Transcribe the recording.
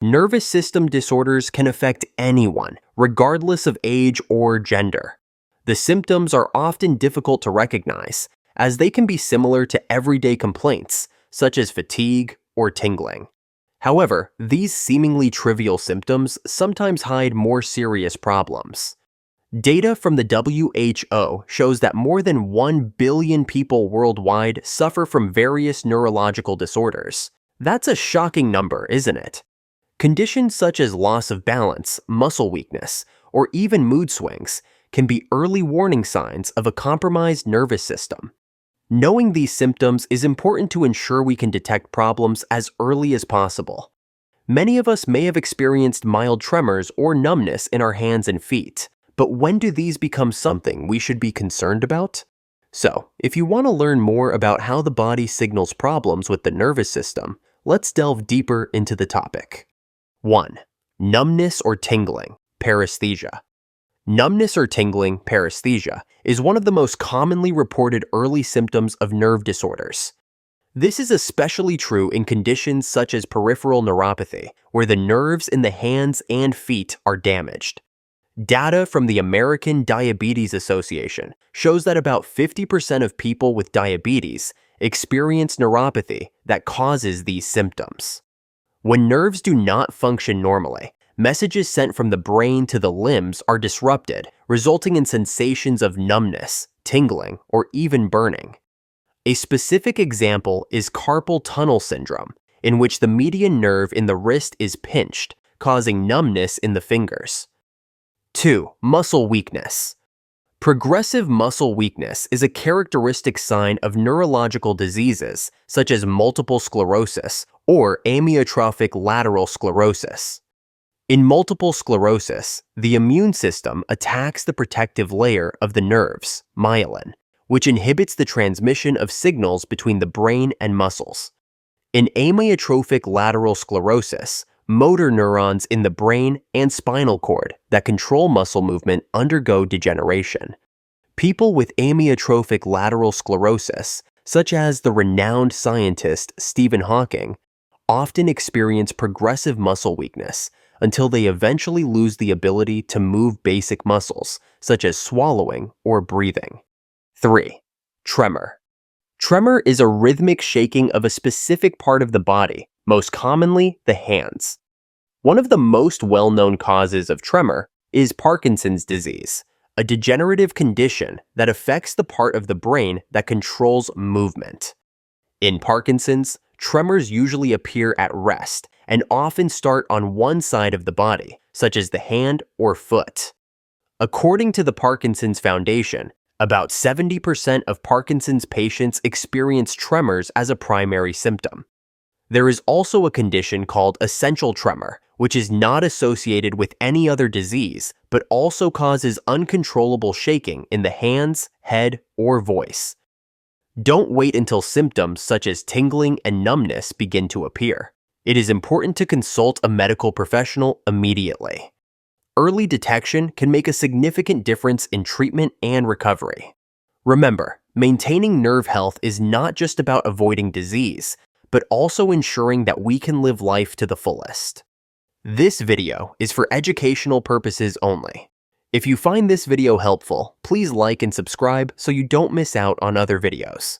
Nervous system disorders can affect anyone, regardless of age or gender. The symptoms are often difficult to recognize, as they can be similar to everyday complaints, such as fatigue or tingling. However, these seemingly trivial symptoms sometimes hide more serious problems. Data from the WHO shows that more than 1 billion people worldwide suffer from various neurological disorders. That's a shocking number, isn't it? Conditions such as loss of balance, muscle weakness, or even mood swings can be early warning signs of a compromised nervous system. Knowing these symptoms is important to ensure we can detect problems as early as possible. Many of us may have experienced mild tremors or numbness in our hands and feet, but when do these become something we should be concerned about? So, if you want to learn more about how the body signals problems with the nervous system, let's delve deeper into the topic. 1. Numbness or tingling, paresthesia. Numbness or tingling, paresthesia, is one of the most commonly reported early symptoms of nerve disorders. This is especially true in conditions such as peripheral neuropathy, where the nerves in the hands and feet are damaged. Data from the American Diabetes Association shows that about 50% of people with diabetes experience neuropathy that causes these symptoms. When nerves do not function normally, messages sent from the brain to the limbs are disrupted, resulting in sensations of numbness, tingling, or even burning. A specific example is carpal tunnel syndrome, in which the median nerve in the wrist is pinched, causing numbness in the fingers. 2. Muscle weakness. Progressive muscle weakness is a characteristic sign of neurological diseases such as multiple sclerosis or amyotrophic lateral sclerosis. In multiple sclerosis, the immune system attacks the protective layer of the nerves, myelin, which inhibits the transmission of signals between the brain and muscles. In amyotrophic lateral sclerosis, motor neurons in the brain and spinal cord that control muscle movement undergo degeneration. People with amyotrophic lateral sclerosis, such as the renowned scientist Stephen Hawking, often experience progressive muscle weakness until they eventually lose the ability to move basic muscles, such as swallowing or breathing. 3. Tremor. Tremor is a rhythmic shaking of a specific part of the body, most commonly the hands. One of the most well-known causes of tremor is Parkinson's disease, a degenerative condition that affects the part of the brain that controls movement. In Parkinson's, tremors usually appear at rest and often start on one side of the body, such as the hand or foot. According to the Parkinson's Foundation, about 70% of Parkinson's patients experience tremors as a primary symptom. There is also a condition called essential tremor, which is not associated with any other disease, but also causes uncontrollable shaking in the hands, head, or voice. Don't wait until symptoms such as tingling and numbness begin to appear. It is important to consult a medical professional immediately. Early detection can make a significant difference in treatment and recovery. Remember, maintaining nerve health is not just about avoiding disease, but also ensuring that we can live life to the fullest. This video is for educational purposes only. If you find this video helpful, please like and subscribe so you don't miss out on other videos.